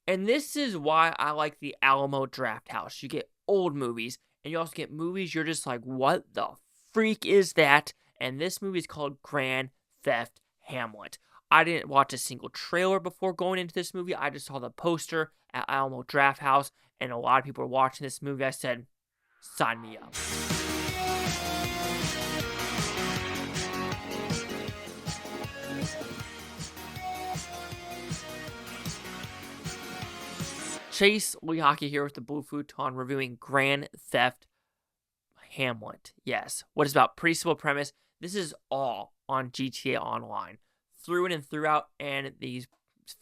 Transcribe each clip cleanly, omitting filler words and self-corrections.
And this is why I like the Alamo Draft House. You get old movies, and you also get movies you're just like, what the freak is that? And this movie is called Grand Theft Hamlet. I didn't watch a single trailer before going into this movie. I just saw the poster at Alamo Draft House, and a lot of people were watching this movie. I said, sign me up. Chase Lee Hockey here with the Blue Futon reviewing Grand Theft Hamlet. Yes, what is about? Pretty simple premise. This is all on GTA Online, through in and throughout, and these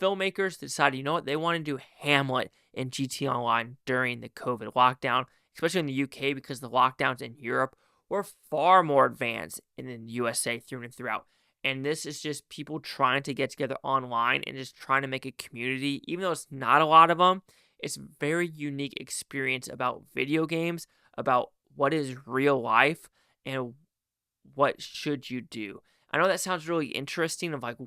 filmmakers decided, you know what, they want to do Hamlet in GTA Online during the COVID lockdown, especially in the UK because the lockdowns in Europe were far more advanced than in the USA through and throughout. And this is just people trying to get together online and just trying to make a community, even though it's not a lot of them. It's a very unique experience about video games, about what is real life, and what should you do. I know that sounds really interesting of like,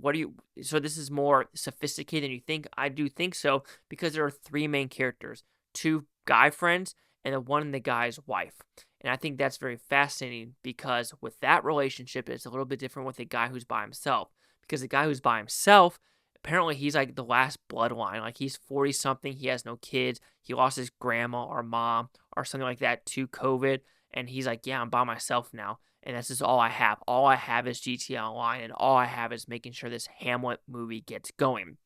so this is more sophisticated than you think. I do think so because there are three main characters, two guy friends, and the guy's wife. And I think that's very fascinating because with that relationship, it's a little bit different with a guy who's by himself. Because the guy who's by himself, apparently he's like the last bloodline. Like he's 40-something, he has no kids, he lost his grandma or mom or something like that to COVID. And he's like, yeah, I'm by myself now. And this is all I have. All I have is GTA Online, and all I have is making sure this Hamlet movie gets going.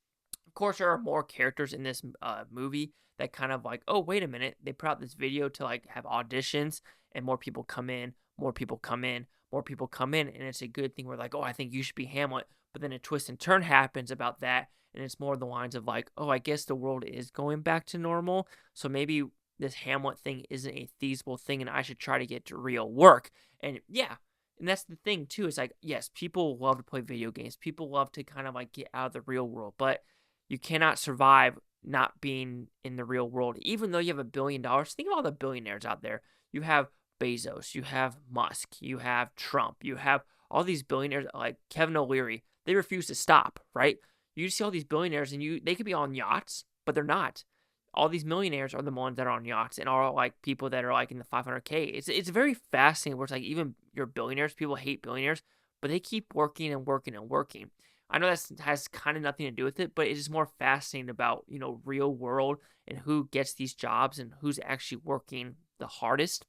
Of course, there are more characters in this movie that kind of like, oh, wait a minute. They put out this video to like have auditions, and more people come in, more people come in, more people come in. And it's a good thing. We're like, oh, I think you should be Hamlet. But then a twist and turn happens about that. And it's more the lines of like, oh, I guess the world is going back to normal. So maybe this Hamlet thing isn't a feasible thing and I should try to get to real work. And yeah, and that's the thing too. It's like, yes, people love to play video games. People love to kind of like get out of the real world, but you cannot survive not being in the real world. Even though you have $1 billion, think of all the billionaires out there. You have Bezos, you have Musk, you have Trump, you have all these billionaires like Kevin O'Leary. They refuse to stop, right? You see all these billionaires and they could be on yachts, but they're not. All these millionaires are the ones that are on yachts and are like people that are like in the 500K. It's very fascinating where it's like even your billionaires, people hate billionaires, but they keep working and working and working. I know that has kind of nothing to do with it, but it is more fascinating about, real world and who gets these jobs and who's actually working the hardest.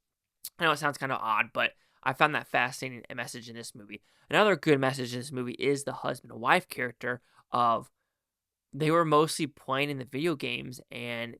I know it sounds kind of odd, but I found that fascinating message in this movie. Another good message in this movie is the husband and wife character of they were mostly playing in the video games, and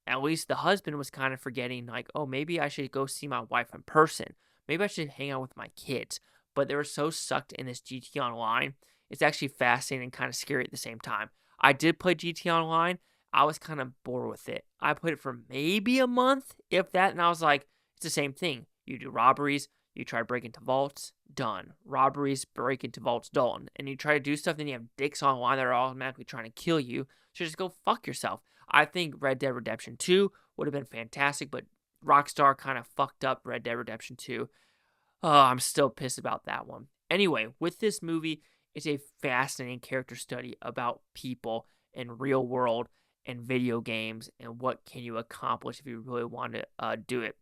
at least the husband was kind of forgetting, like, oh, maybe I should go see my wife in person. Maybe I should hang out with my kids. But they were so sucked in this GTA Online. It's actually fascinating and kind of scary at the same time. I did play GTA Online. I was kind of bored with it. I played it for maybe a month, if that, and I was like, it's the same thing. You do robberies, you try to break into vaults, done. Robberies, break into vaults, done. And you try to do stuff, then you have dicks online that are automatically trying to kill you. So just go fuck yourself. I think Red Dead Redemption 2 would have been fantastic, but Rockstar kind of fucked up Red Dead Redemption 2. Oh, I'm still pissed about that one. Anyway, with this movie, it's a fascinating character study about people in real world and video games and what can you accomplish if you really want to do it.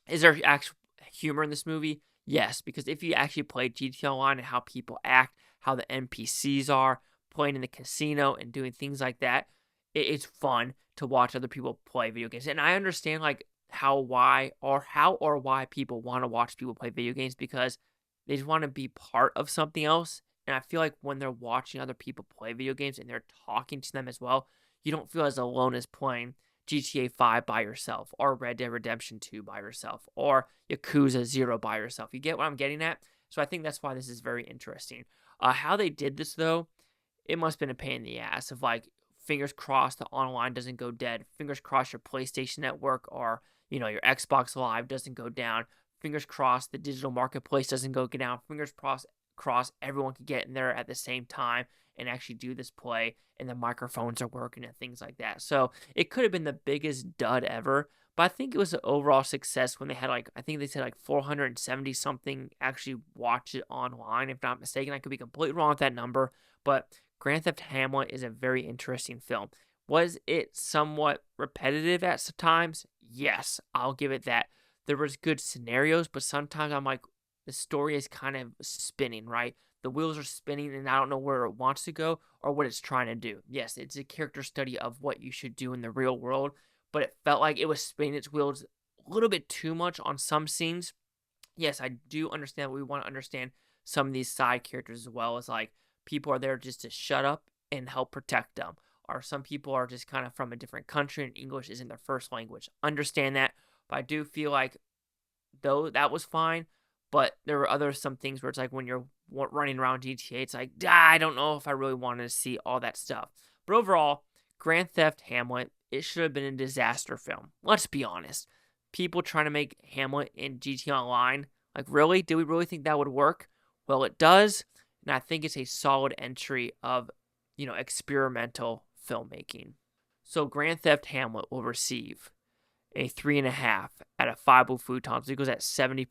Is there actual humor in this movie? Yes, because if you actually play GTA Online and how people act, how the NPCs are, playing in the casino and doing things like that, it's fun to watch other people play video games. And I understand like how or why people want to watch people play video games because they just want to be part of something else. And I feel like when they're watching other people play video games and they're talking to them as well, you don't feel as alone as playing GTA 5 by yourself or Red Dead Redemption 2 by yourself or Yakuza 0 by yourself. You get what I'm getting at? So I think that's why this is very interesting. How they did this, though, it must have been a pain in the ass of like, fingers crossed the online doesn't go dead. Fingers crossed your PlayStation Network or, your Xbox Live doesn't go down. Fingers crossed the digital marketplace doesn't go down. Fingers crossed everyone can get in there at the same time and actually do this play and the microphones are working and things like that. So it could have been the biggest dud ever, but I think it was an overall success when they had I think they said 470 something actually watch it online, if not mistaken. I could be completely wrong with that number, but Grand Theft Hamlet is a very interesting film. Was it somewhat repetitive at some times? Yes, I'll give it that. There was good scenarios, but sometimes I'm like, the story is kind of spinning, right? The wheels are spinning and I don't know where it wants to go or what it's trying to do. Yes, it's a character study of what you should do in the real world, but it felt like it was spinning its wheels a little bit too much on some scenes. Yes, I do understand. We want to understand some of these side characters as well, as like people are there just to shut up and help protect them, or some people are just kind of from a different country and English isn't their first language. Understand that, but I do feel like though that was fine, but there were some things where it's like when you're running around GTA, it's like I don't know if I really wanted to see all that stuff. But overall, Grand Theft Hamlet, it should have been a disaster film. Let's be honest. People trying to make Hamlet in GTA Online, like really? Did we really think that would work? Well, it does, and I think it's a solid entry of, experimental filmmaking. So Grand Theft Hamlet will receive a 3.5 out of 5 Futon. So it goes at 70%.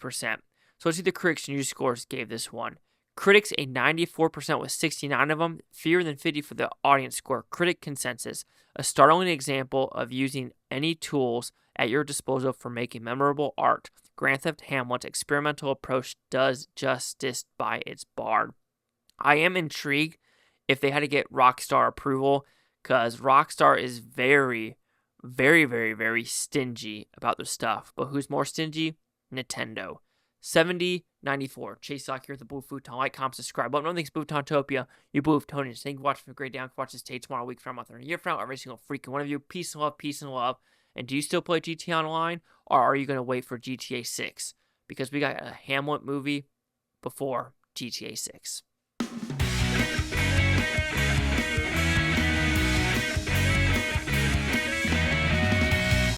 So let's see the critics and user scores gave this one. Critics a 94% with 69 of them, fewer than 50 for the audience score. Critic consensus, a startling example of using any tools at your disposal for making memorable art. Grand Theft Hamlet's experimental approach does justice by its bard. I am intrigued if they had to get Rockstar approval, because Rockstar is very, very, very, very stingy about their stuff. But who's more stingy? Nintendo. 70-94. Chase Lock here at the Blue Futon. Like, comment, subscribe. But no thanks, Bluetopia. You Blue Futonians. Thank you for watching. For a great day. Watch this day tomorrow, week from, month, or a year from, every single freaking one of you. Peace and love, peace and love. And do you still play GTA Online, or are you going to wait for GTA 6? Because we got a Hamlet movie before GTA 6.